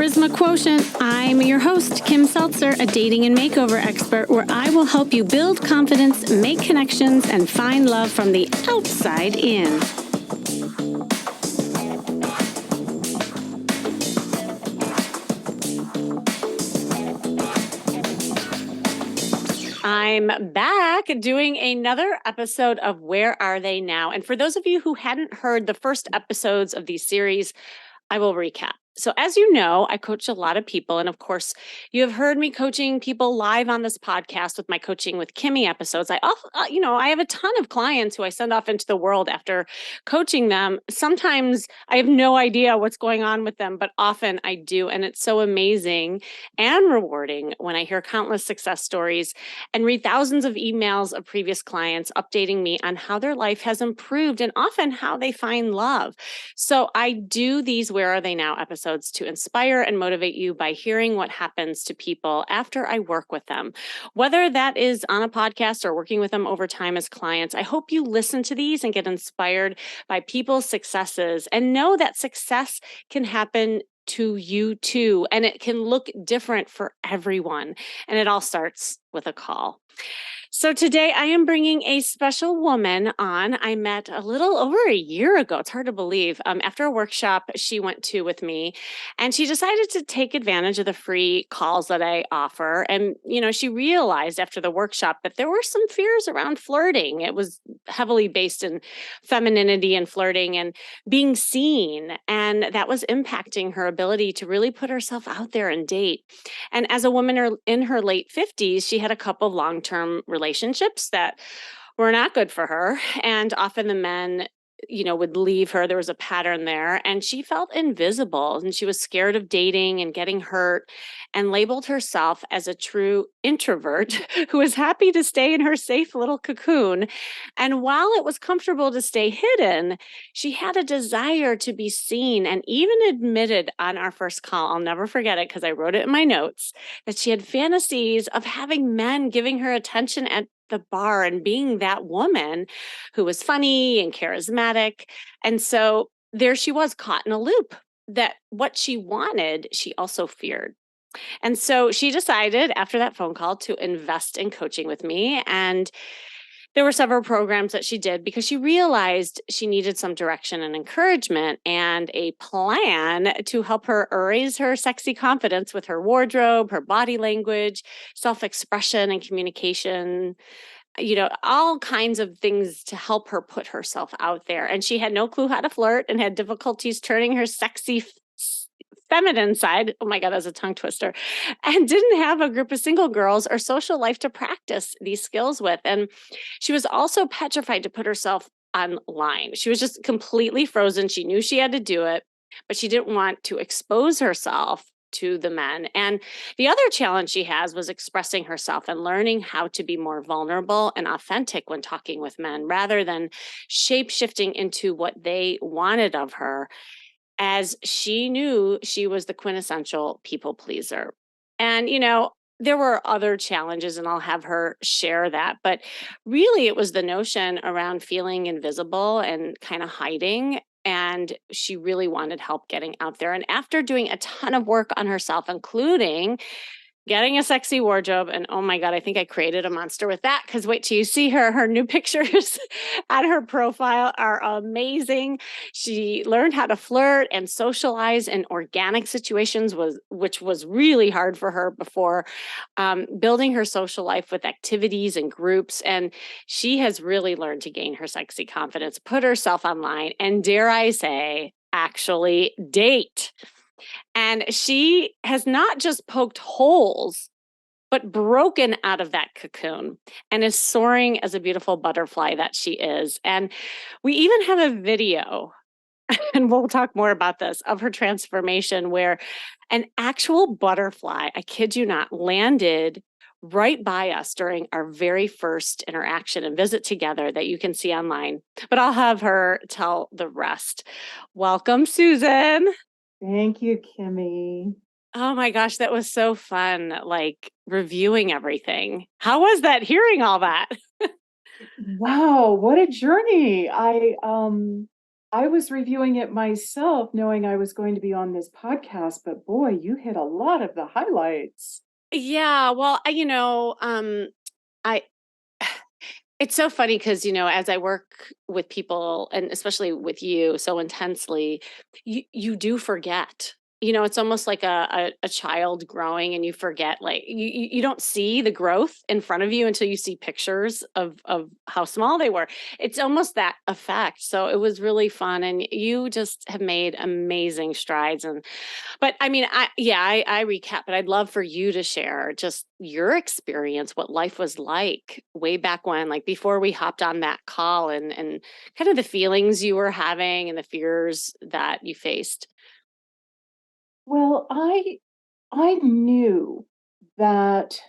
Charisma Quotient. I'm your host, Kim Seltzer, a dating and makeover expert, where I will help you build confidence, make connections, and find love from the outside in. I'm back doing another episode of Where Are They Now? And for those of you who hadn't heard the first episodes of these series, I will recap. So as you know, I coach a lot of people. And of course, you have heard me coaching people live on this podcast with my Coaching with Kimmy episodes. I have a ton of clients who I send off into the world after coaching them. Sometimes I have no idea what's going on with them, but often I do. And it's so amazing and rewarding when I hear countless success stories and read thousands of emails of previous clients updating me on how their life has improved and often how they find love. So I do these Where Are They Now episodes to inspire and motivate you by hearing what happens to people after I work with them. Whether that is on a podcast or working with them over time as clients, I hope you listen to these and get inspired by people's successes and know that success can happen to you too, and it can look different for everyone. And it all starts with a call. So today I am bringing a special woman on. I met a little over a year ago. It's hard to believe. After a workshop she went to with me, and she decided to take advantage of the free calls that I offer. And, she realized after the workshop that there were some fears around flirting. It was heavily based in femininity and flirting and being seen. And that was impacting her ability to really put herself out there and date. And as a woman in her late 50s, she had a couple of long-term relationships that were not good for her. And often the men, would leave her. There was a pattern there. And she felt invisible and she was scared of dating and getting hurt and labeled herself as a true introvert who was happy to stay in her safe little cocoon. And while it was comfortable to stay hidden, she had a desire to be seen and even admitted on our first call, I'll never forget it because I wrote it in my notes, that she had fantasies of having men giving her attention at the bar and being that woman who was funny and charismatic. And so there she was, caught in a loop that what she wanted, she also feared. And so she decided after that phone call to invest in coaching with me. And there were several programs that she did because she realized she needed some direction and encouragement and a plan to help her raise her sexy confidence with her wardrobe, her body language, self-expression and communication, all kinds of things to help her put herself out there. And she had no clue how to flirt and had difficulties turning her sexy feminine side, oh my God, that's a tongue twister, and didn't have a group of single girls or social life to practice these skills with. And she was also petrified to put herself online. She was just completely frozen. She knew she had to do it, but she didn't want to expose herself to the men. And the other challenge she has was expressing herself and learning how to be more vulnerable and authentic when talking with men rather than shape shifting into what they wanted of her, as she knew she was the quintessential people pleaser. And, there were other challenges, and I'll have her share that. But really, it was the notion around feeling invisible and kind of hiding. And she really wanted help getting out there. And after doing a ton of work on herself, including getting a sexy wardrobe. And oh my God, I think I created a monster with that because wait till you see her. Her new pictures on her profile are amazing. She learned how to flirt and socialize in organic situations, which was really hard for her before, building her social life with activities and groups. And she has really learned to gain her sexy confidence, put herself online, and dare I say, actually date. And she has not just poked holes, but broken out of that cocoon and is soaring as a beautiful butterfly that she is. And we even have a video, and we'll talk more about this, of her transformation where an actual butterfly, I kid you not, landed right by us during our very first interaction and visit together that you can see online. But I'll have her tell the rest. Welcome, Susan. Thank you, Kimmy. Oh my gosh, that was so fun, like reviewing everything. How was that hearing all that? Wow, what a journey. I was reviewing it myself, knowing I was going to be on this podcast, but boy, you hit a lot of the highlights. Yeah, well, I it's so funny because, as I work with people and especially with you so intensely, you do forget. It's almost like a child growing and you forget, like you don't see the growth in front of you until you see pictures of how small they were. It's almost that effect. So it was really fun and you just have made amazing strides. But I mean, I recap, but I'd love for you to share just your experience, what life was like way back when, like before we hopped on that call and kind of the feelings you were having and the fears that you faced. Well, I knew that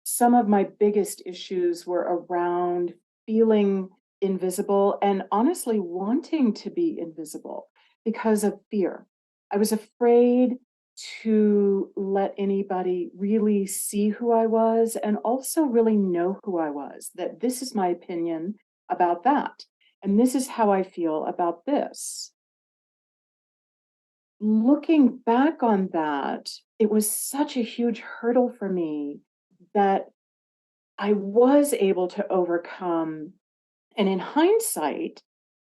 some of my biggest issues were around feeling invisible and honestly wanting to be invisible because of fear. I was afraid to let anybody really see who I was and also really know who I was, that this is my opinion about that. And this is how I feel about this. Looking back on that, it was such a huge hurdle for me that I was able to overcome. And in hindsight,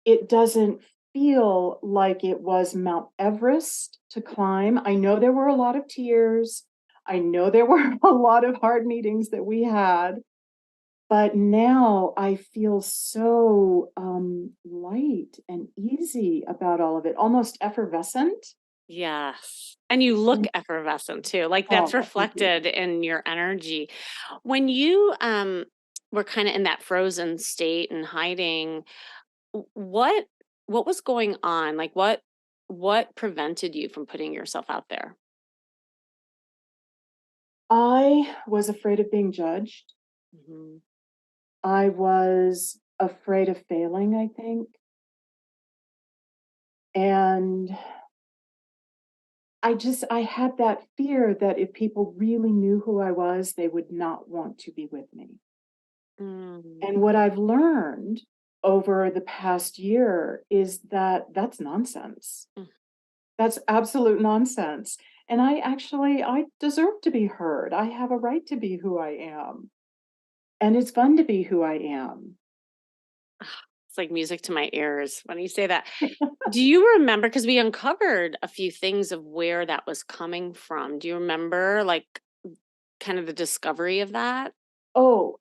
it doesn't feel like it was Mount Everest to climb. I know there were a lot of tears. I know there were a lot of hard meetings that we had, but now I feel so light and easy about all of it, almost effervescent. Yes. And you look effervescent too. Like that's Oh, thank you. reflected in your energy. When you were kind of in that frozen state and hiding, what was going on? Like what prevented you from putting yourself out there? I was afraid of being judged. Mhm. I was afraid of failing, I think. And I had that fear that if people really knew who I was, they would not want to be with me. Mm. And what I've learned over the past year is that that's nonsense. Mm. That's absolute nonsense. And I deserve to be heard. I have a right to be who I am. And it's fun to be who I am. It's like music to my ears when you say that. Do you remember, because we uncovered a few things of where that was coming from. Do you remember, like, kind of the discovery of that? Oh,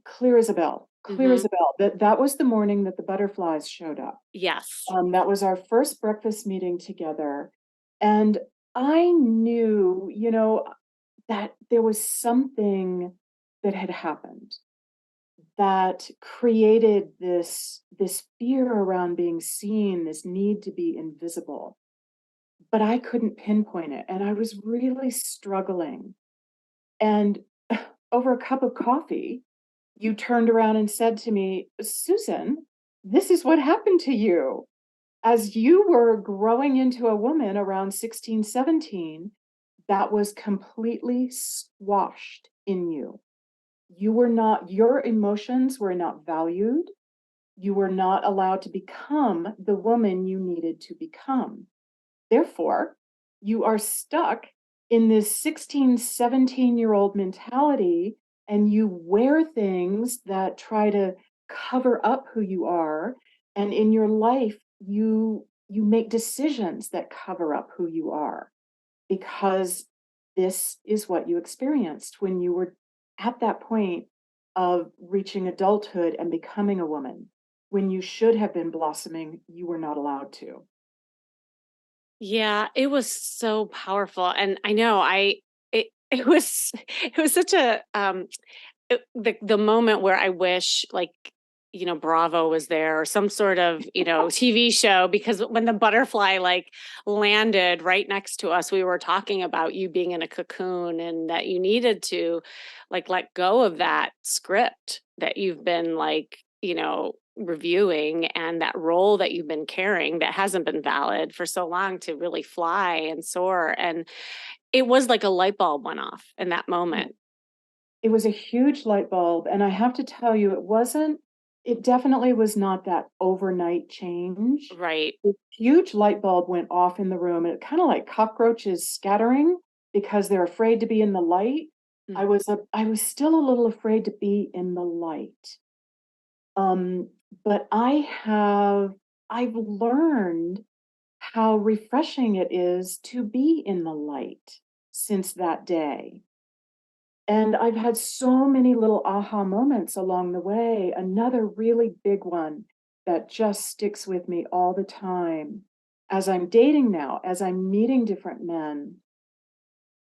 clear as a bell, clear as Mhm. a bell. That was the morning that the butterflies showed up. Yes. That was our first breakfast meeting together, and I knew, that there was something that had happened that created this fear around being seen, this need to be invisible, but I couldn't pinpoint it, and I was really struggling. And over a cup of coffee, you turned around and said to me, "Susan, this is what happened to you. As you were growing into a woman around 16, 17, that was completely squashed in you. Your emotions were not valued. You were not allowed to become the woman you needed to become. Therefore, you are stuck in this 16, 17-year-old mentality, and you wear things that try to cover up who you are. And in your life, you make decisions that cover up who you are because this is what you experienced when you were at that point of reaching adulthood and becoming a woman. When you should have been blossoming, you were not allowed to. Yeah, it was so powerful, and I know it was it was such a, the moment where I wish, like, Bravo was there or some sort of, TV show, because when the butterfly, like, landed right next to us, we were talking about you being in a cocoon and that you needed to, like, let go of that script that you've been, like, reviewing, and that role that you've been carrying that hasn't been valid for so long, to really fly and soar. And it was like a light bulb went off in that moment. It was a huge light bulb, and I have to tell you, it definitely was not that overnight change. Right. A huge light bulb went off in the room, and it kinda like cockroaches scattering because they're afraid to be in the light. Mm. I was still a little afraid to be in the light. Um, but I've learned how refreshing it is to be in the light since that day. And I've had so many little aha moments along the way. Another really big one that just sticks with me all the time as I'm dating now, as I'm meeting different men,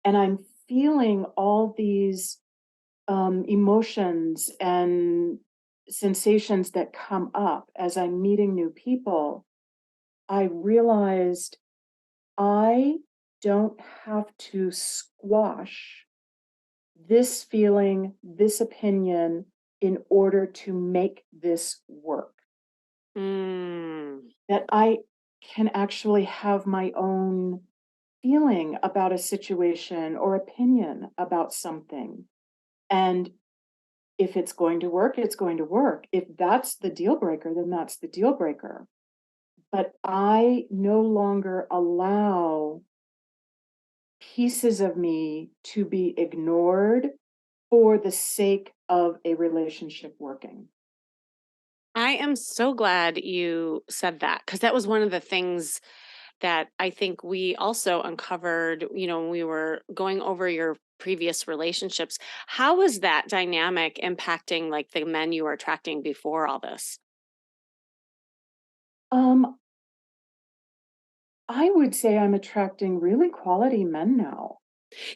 and I'm feeling all these emotions and sensations that come up as I'm meeting new people. I realized I don't have to squash this feeling, this opinion in order to make this work. Mm. That I can actually have my own feeling about a situation or opinion about something. And if it's going to work, it's going to work. If that's the deal breaker, then that's the deal breaker. But I no longer allow pieces of me to be ignored for the sake of a relationship working. I am so glad you said that because that was one of the things that I think we also uncovered, when we were going over your previous relationships. How was that dynamic impacting like the men you were attracting before all this? Um, I would say I'm attracting really quality men now.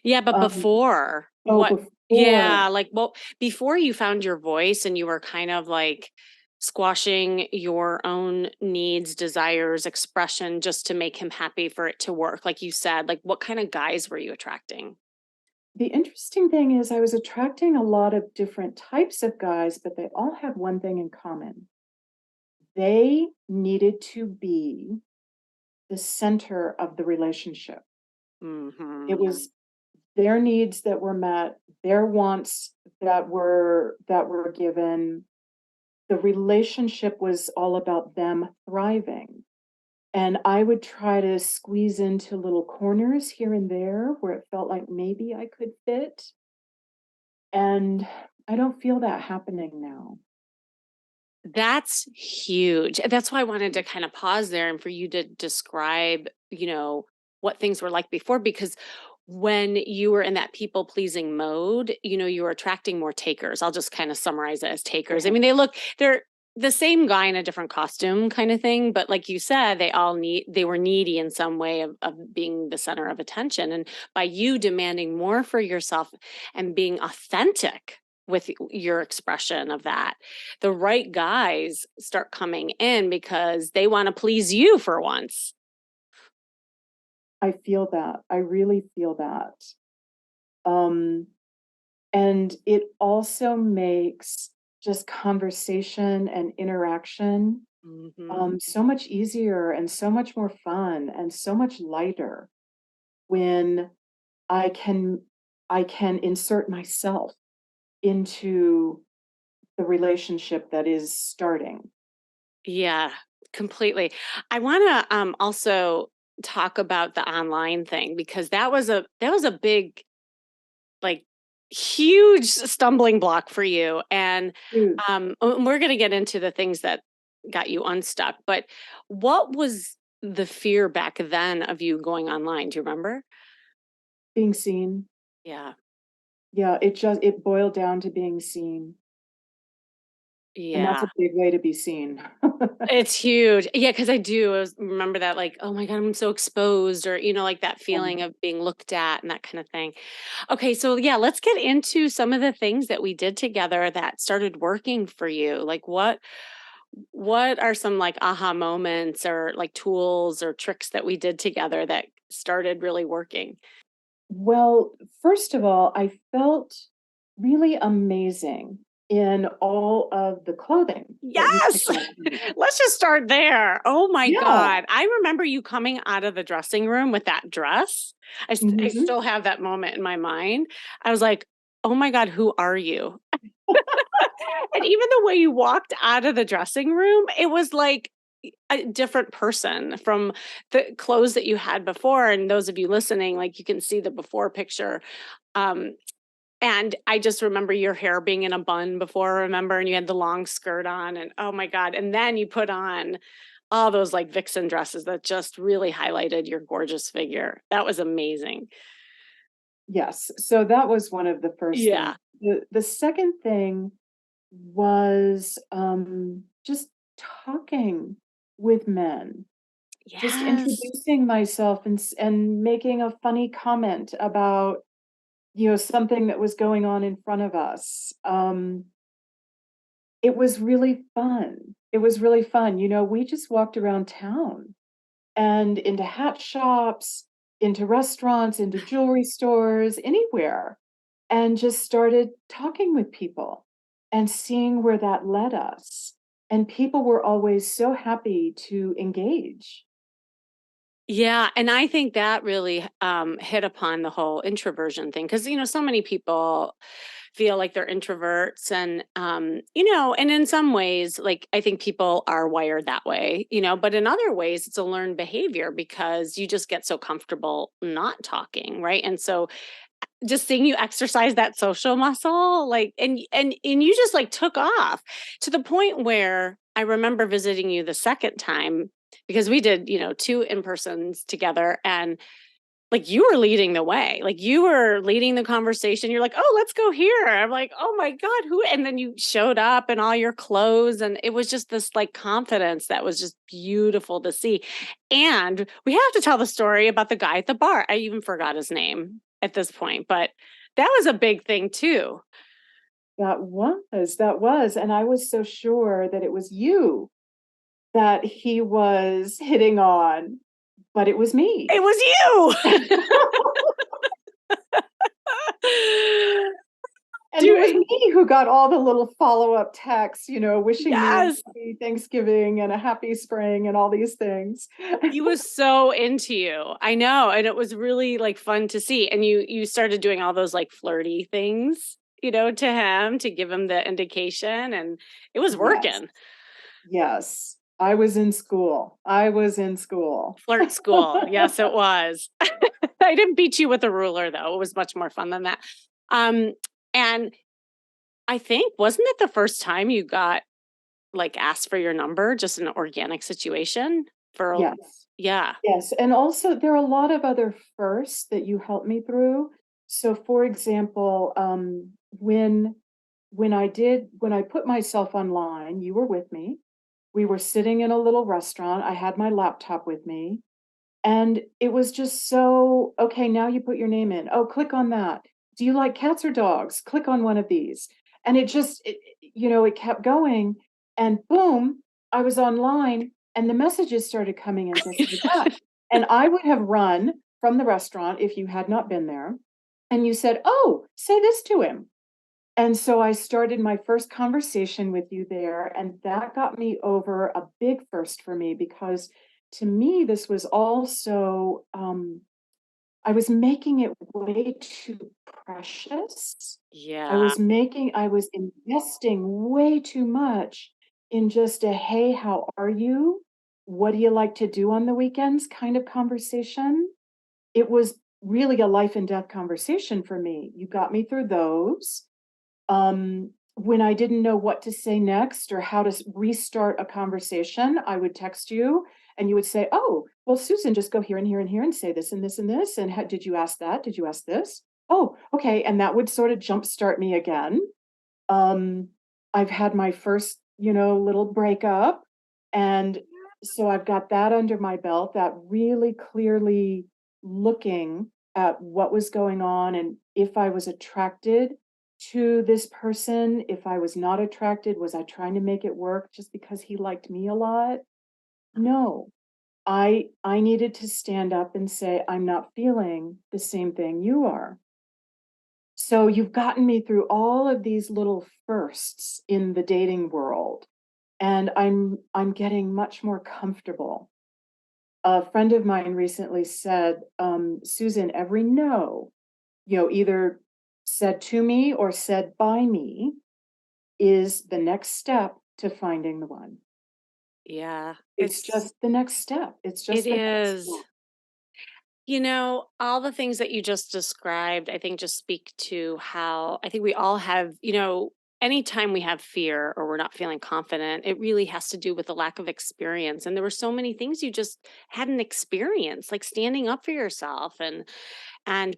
Yeah, but Um, before oh, what before yeah, like well, before you found your voice and you were kind of like squashing your own needs, desires, expression just to make him happy for it to work. Like you said, like what kind of guys were you attracting? the interesting thing is I was attracting a lot of different types of guys, but they all had one thing in common. They needed to be the center of the relationship. It Mhm. was their needs that were met, their wants that were given. The relationship was all about them thriving. And I would try to squeeze into little corners here and there where it felt like maybe I could fit. And I don't feel that happening now. That's huge. That's why I wanted to kind of pause there and for you to describe, what things were like before because when you were in that people pleasing mode, you were attracting more takers. I'll just kind of summarize it as takers. I Okay. mean, they're the same guy in a different costume kind of thing, but like you said, they were needy in some way of being the center of attention. And by you demanding more for yourself and being authentic with your expression of that, the right guys start coming in because they want to please you for once. I feel that. I really feel that. Um, and it also makes just conversation and interaction Mhm. so much easier and so much more fun and so much lighter when I can I can insert myself into the relationship that is starting. Yeah, completely. I want to also talk about the online thing because that was a big like huge stumbling block for you and Huge. we're going to get into the things that got you unstuck, but what was the fear back then of you going online? Do you remember? Being seen. Yeah. Yeah, it boiled down to being seen, and that's Yeah. a big way to be seen. It's huge. Yeah, because I do remember that, like, "Oh my god, I'm so exposed," or, like, that feeling of being looked at and that kind of thing. Okay, so, yeah, let's get into some of the things that we did together that started working for you. Like, what are some, like, aha moments or, like, tools or tricks that we did together that started really working? Well, first of all, I felt really amazing in all of the clothing that you Yes! picked out for me. Let's just start there. Oh my Yeah. god. I remember you coming out of the dressing room with that dress. I Mhm. still have that moment in my mind. I was like, "Oh my god, who are you?" And even the way you walked out of the dressing room, it was like a different person from the clothes that you had before. And those of you listening, like you can see the before picture. Um, and I just remember your hair being in a bun before, remember, and you had the long skirt on, and oh my God. And then you put on all those like vixen dresses that just really highlighted your gorgeous figure. That was amazing. Yes. So that was one of the first things. Yeah. The second thing was just talking with men, just Yes. introducing myself and making a funny comment about, something that was going on in front of us. It was really fun. It was really fun. We just walked around town and into hat shops, into restaurants, into jewelry stores, anywhere, and just started talking with people and seeing where that led us. And people were always so happy to engage. Yeah, and I think that really hit upon the whole introversion thing because so many people feel like they're introverts, and and in some ways, like I think people are wired that way, but in other ways, it's a learned behavior because you just get so comfortable not talking, right? And so just seeing you exercise that social muscle, like, and you just like took off to the point where I remember visiting you the second time because we did, two in-persons together, and like you were leading the way. Like you were leading the conversation. You're like, "Oh, let's go here." I'm like, "Oh my God, who?" And then you showed up in all your clothes, and it was just this like confidence that was just beautiful to see. And we have to tell the story about the guy at the bar. I even forgot his name at this point, but that was a big thing too. That was. And I was so sure that it was you that he was hitting on, but it was me. It was you. And it was Doing me who got all the little follow-up texts, wishing me a yes. happy Thanksgiving and a happy spring and all these things. He was so into you. I know, and it was really, like, fun to see, and you started doing all those, like, flirty things, to him to give him the indication, and it was Yes, working. yes. I was in school. I was in school. Flirt school. Yes, it was. I didn't beat you with a ruler, though. It was much more fun than that. Um, and I think wasn't it the first time you got, like, asked for your number, just an organic situation for Yes. yeah. Yes, and also there are a lot of other firsts that you helped me through. So for example, when I put myself online, you were with me. We were sitting in a little restaurant. I had my laptop with me, and it was just so, okay, now you put your name in. Oh, click on that. Do you like cats or dogs? Click on one of these. And it kept going, and boom, I was online and the messages started coming in just like that. And I would have run from the restaurant if you had not been there. And you said, "Oh, say this to him." And so I started my first conversation with you there, and that got me over a big first for me because to me, this was also, I was making it way too precious. Yeah. I was investing way too much in just a, "Hey, how are you? What do you like to do on the weekends?" kind of conversation. It was really a life and death conversation for me. You got me through those. When I didn't know what to say next or how to restart a conversation, I would text you and you would say, "Oh, well, Susan, just go here and here and here and say this and this and this. And did you ask that? Did you ask this? Oh, okay." And that would sort of jumpstart me again. Um, I've had my first, little breakup. And so I've got that under my belt, that really clearly looking at what was going on and if I was attracted to this person, if I was not attracted, was I trying to make it work just because he liked me a lot? No. I needed to stand up and say, "I'm not feeling the same thing you are." So you've gotten me through all of these little firsts in the dating world, and I'm getting much more comfortable. A friend of mine recently said, "Susan, every no, either said to me or said by me, is the next step to finding the one. Yeah, It's just the next step. It's it just the next is. step. All the things that you just described, I think just speak to how I think we all have, anytime we have fear or we're not feeling confident, it really has to do with the lack of experience. And there were so many things you just hadn't experienced, like standing up for yourself and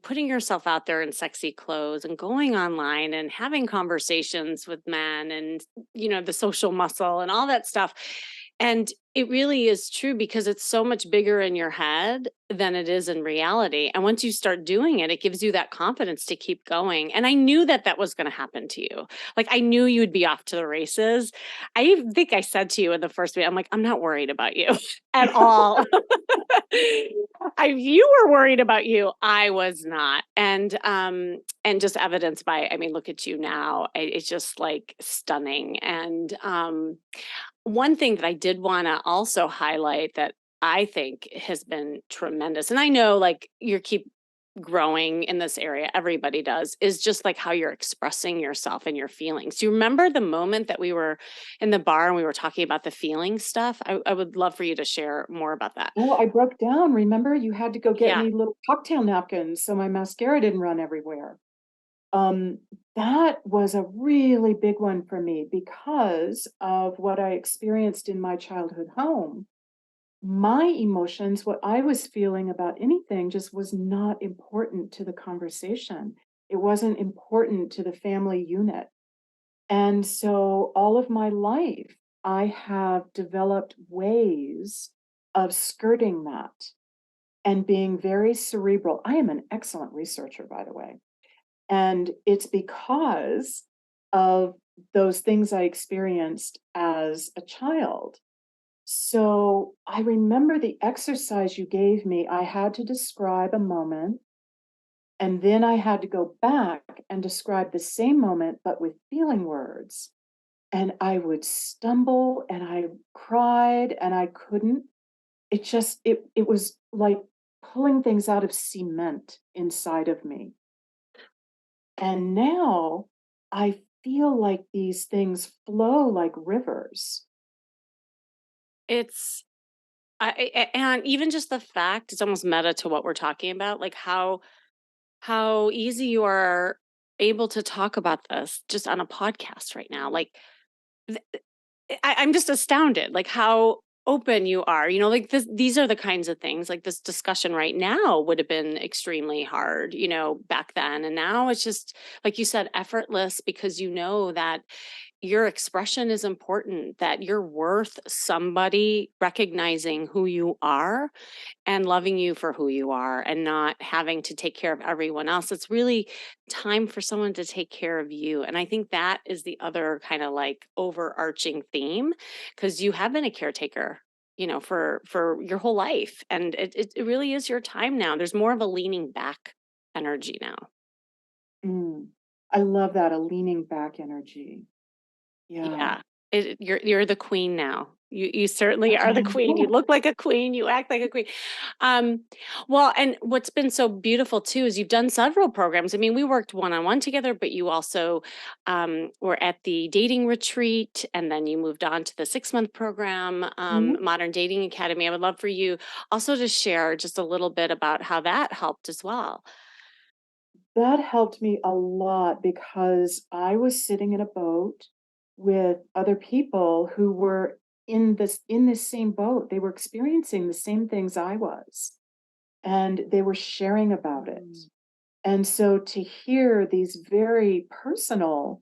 putting yourself out there in sexy clothes and going online and having conversations with men and the social muscle and all that stuff. And it really is true because it's so much bigger in your head than it is in reality. And once you start doing it, it gives you that confidence to keep going. And I knew that that was going to happen to you. Like I knew you'd be off to the races. I even think I said to you in the first week, I'm like, I'm not worried about you at all. You were worried about you. I was not. And just evidenced by, I mean, look at you now. It's just like stunning. And one thing that I did want to also highlight that I think has been tremendous, and I know like you keep growing in this area, everybody does, is just like how you're expressing yourself and your feelings. Do you remember the moment that we were in the bar and we were talking about the feeling stuff? I would love for you to share more about that. Oh, I broke down. Remember, you had to go get Yeah. me little cocktail napkins so my mascara didn't run everywhere. Um, that was a really big one for me because of what I experienced in my childhood home. My emotions, what I was feeling about anything, just was not important to the conversation. It wasn't important to the family unit. And so all of my life, I have developed ways of skirting that and being very cerebral. I am an excellent researcher, by the way. And it's because of those things I experienced as a child. So I remember the exercise you gave me. I had to describe a moment, and then I had to go back and describe the same moment, but with feeling words. And I would stumble and I cried and I couldn't. It was like pulling things out of cement inside of me. And now I feel like these things flow like rivers. It's and even just the fact it's almost meta to what we're talking about, like how easy you are able to talk about this just on a podcast right now. Like I'm just astounded, like how open you are. Like these are the kinds of things. Like this discussion right now would have been extremely hard, back then, and now it's just like you said, effortless because you know that your expression is important, that you're worth somebody recognizing who you are and loving you for who you are and not having to take care of everyone else. It's really time for someone to take care of you. And I think that is the other kind of like overarching theme because you have been a caretaker for your whole life and it really is your time now. There's more of a leaning back energy now. Mm. I love that, a leaning back energy. Yeah. Yeah. You're the queen now. You certainly are the queen. You look like a queen, you act like a queen. Um, well, and what's been so beautiful too is you've done several programs. I mean, we worked one-on-one together, but you also were at the dating retreat and then you moved on to the 6-month program, Mhm. Modern Dating Academy. I would love for you also to share just a little bit about how that helped as well. That helped me a lot because I was sitting in a boat with other people who were in this same boat. They were experiencing the same things I was, and they were sharing about it. Mm. And so to hear these very personal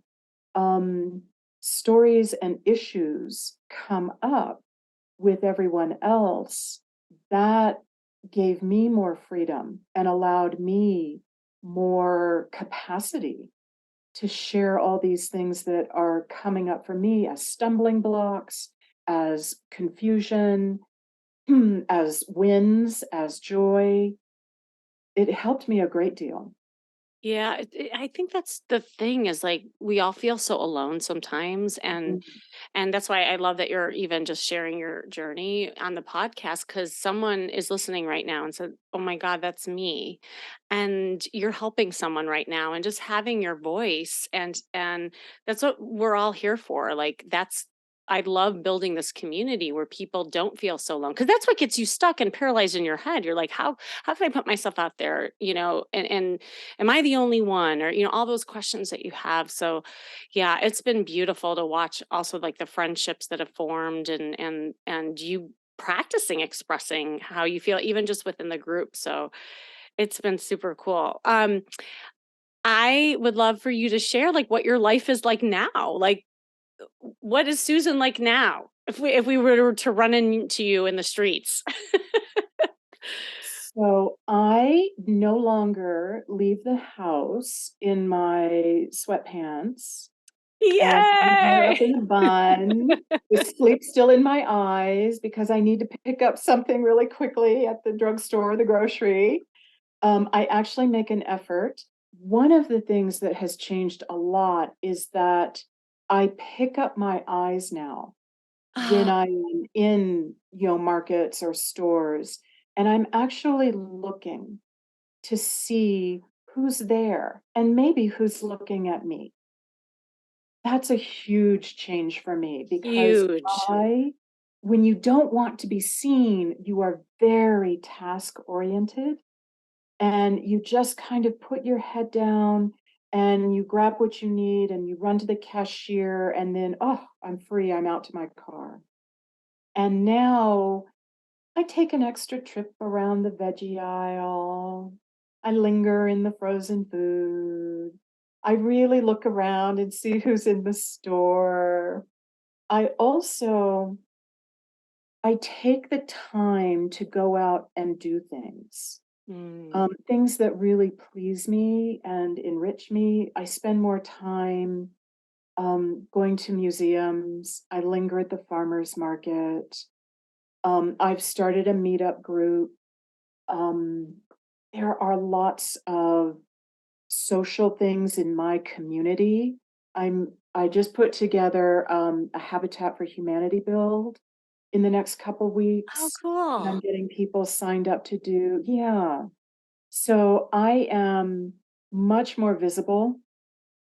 um, stories and issues come up with everyone else, that gave me more freedom and allowed me more capacity to share all these things that are coming up for me as stumbling blocks, as confusion, as wins, as joy. It helped me a great deal. Yeah, I think that's the thing is like we all feel so alone sometimes, Mhm. and that's why I love that you're even just sharing your journey on the podcast because someone is listening right now and said, "Oh my God, that's me," and you're helping someone right now, and just having your voice, and that's what we're all here for. Like that's I love building this community where people don't feel so alone because that's what gets you stuck and paralyzed in your head. You're like, how can I put myself out there? And am I the only one? Or, all those questions that you have. So yeah, it's been beautiful to watch also like the friendships that have formed and you practicing expressing how you feel even just within the group. So it's been super cool. I would love for you to share like what your life is like now. Like what is Susan like now? If we were to run into you in the streets. So I no longer leave the house in my sweatpants and my hair up Yay! in a bun, with sleep still in my eyes because I need to pick up something really quickly at the drugstore or the grocery. I actually make an effort. One of the things that has changed a lot is that I pick up my eyes now when Oh, I am in, markets or stores, and I'm actually looking to see who's there and maybe who's looking at me. That's a huge change for me because huge. I when you don't want to be seen, you are very task oriented and you just kind of put your head down and you grab what you need and you run to the cashier and then, oh, I'm free. I'm out to my car. And now I take an extra trip around the veggie aisle. I linger in the frozen food. I really look around and see who's in the store. I also I take the time to go out and do things. Mm. Things that really please me and enrich me. I spend more time going to museums. I linger at the farmers market. I've started a meetup group. Um, there are lots of social things in my community. I just put together a Habitat for Humanity build in the next couple Oh, weeks that I'm cool. getting people signed up to do. Yeah. So I am much more visible,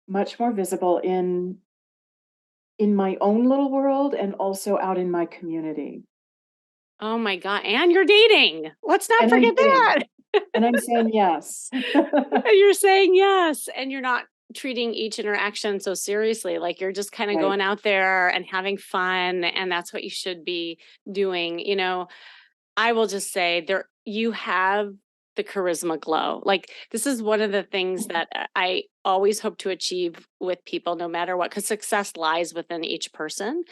much more visible in my own little world and also out in my community. Oh my god, and you're dating. Let's not And I'm forget dating, that. and I'm saying yes. And you're saying yes, and you're not treating each interaction so seriously, like, you're just kinda Right. going out there and having fun, and that's what you should be doing, I will just say you have the charisma glow. Like this is one of the things that I always hope to achieve with people no matter what cuz success lies within each person.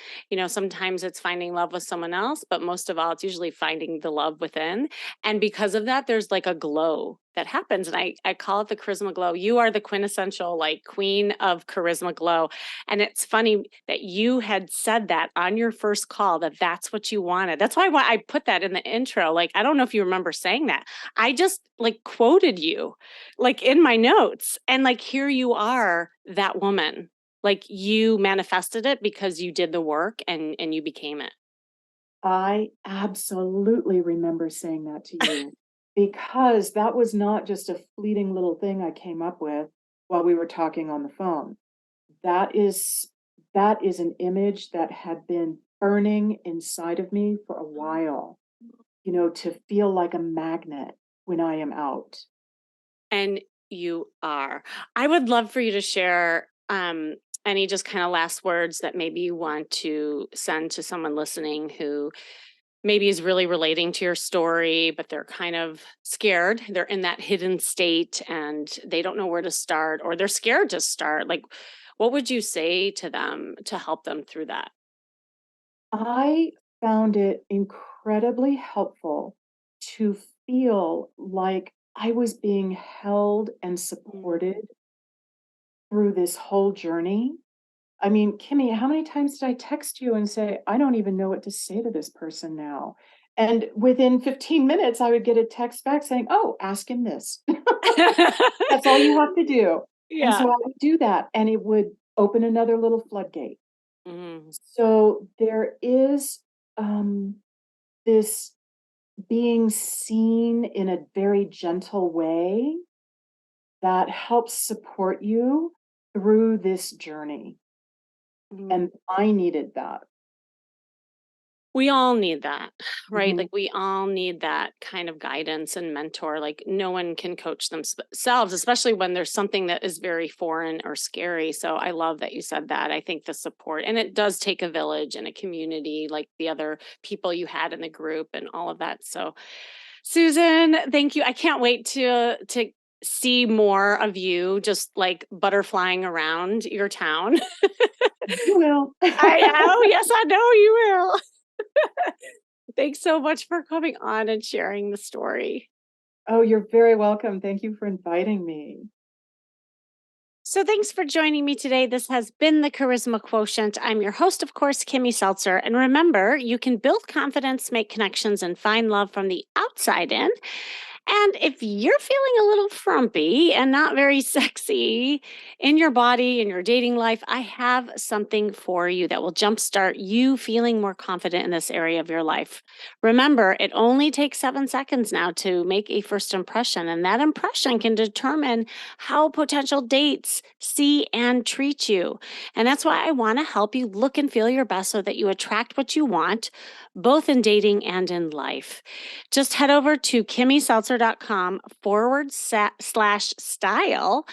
Sometimes it's finding love with someone else, but most of all it's usually finding the love within. And because of that there's like a glow that happens and I call it the charisma glow. You are the quintessential like queen of charisma glow. And it's funny that you had said that on your first call that that's what you wanted. That's why I put that in the intro. Like, I don't know if you remember saying that. I just like quoted you like in my notes and like here you are that woman. Like you manifested it because you did the work and you became it. I absolutely remember saying that to you because that was not just a fleeting little thing I came up with while we were talking on the phone. That is that is an image that had been burning inside of me for a while, to feel like a magnet when I am out. And you are. I would love for you to share any just kind of last words that maybe you want to send to someone listening who maybe is really relating to your story, but they're kind of scared. They're in that hidden state and they don't know where to start or they're scared to start. Like, what would you say to them to help them through that? I found it incredibly helpful to feel like I was being held and Mm. supported through this whole journey. I mean, Kimmy, how many times did I text you and say, I don't even know what to say to this person now? And within 15 minutes, I would get a text back saying, "Oh, ask him this." That's all you have to do. And Yeah. so I would do that, and it would open another little floodgate. Mm. So there is this being seen in a very gentle way that helps support you through this journey. Mm. And I needed that. We all need that, right? Mhm. Like we all need that kind of guidance and mentor. Like no one can coach themselves, especially when there's something that is very foreign or scary. So I love that you said that. I think the support, and it does take a village and a community, like the other people you had in the group and all of that. So Susan, thank you. I can't wait to see more of you just like butterflying around your town. You will. Yes, I know you will. Thanks so much for coming on and sharing the story. Oh, you're very welcome. Thank you for inviting me. So, thanks for joining me today. This has been the Charisma Quotient. I'm your host, of course, Kimmy Seltzer. And remember, you can build confidence, make connections, and find love from the outside in. And if you're feeling a little frumpy and not very sexy in your body, in your dating life, I have something for you that will jumpstart you feeling more confident in this area of your life. Remember, it only takes 7 seconds now to make a first impression, and that impression can determine how potential dates see and treat you. And that's why I want to help you look and feel your best so that you attract what you want, both in dating and in life. Just head over to kimmyseltzer.com/slash style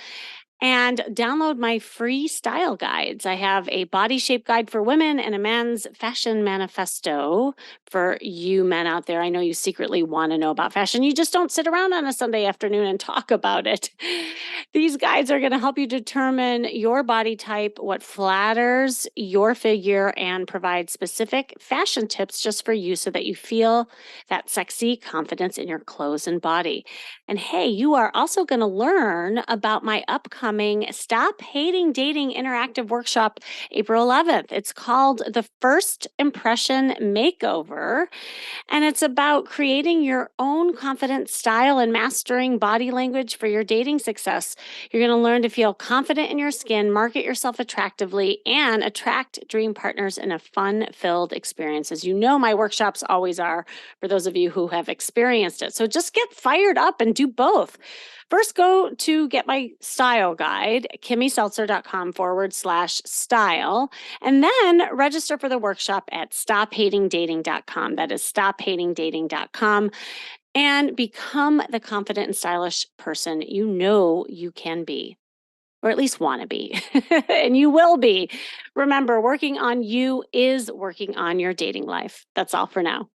and download my free style guides. I have a body shape guide for women and a man's fashion manifesto for you men out there. I know you secretly want to know about fashion. You just don't sit around on a Sunday afternoon and talk about it. These guides are going to help you determine your body type, what flatters your figure, and provide specific fashion tips just for you so that you feel that sexy confidence in your clothes and body. And hey, you are also going to learn about my upcoming Stop Hating Dating interactive workshop, April 11th. It's called the First Impression Makeover, and it's about creating your own confident style and mastering body language for your dating success. You're going to learn to feel confident in your skin, market yourself attractively, and attract dream partners in a fun filled experience. As you know, my workshops always are for those of you who have experienced it. So just get fired up and do both. First, go to get my style guide, kimmyseltzer.com/style, and then register for the workshop at stophatingdating.com. That is stophatingdating.com, and become the confident and stylish person you know you can be, or at least want to be. And you will be. Remember, working on you is working on your dating life. That's all for now.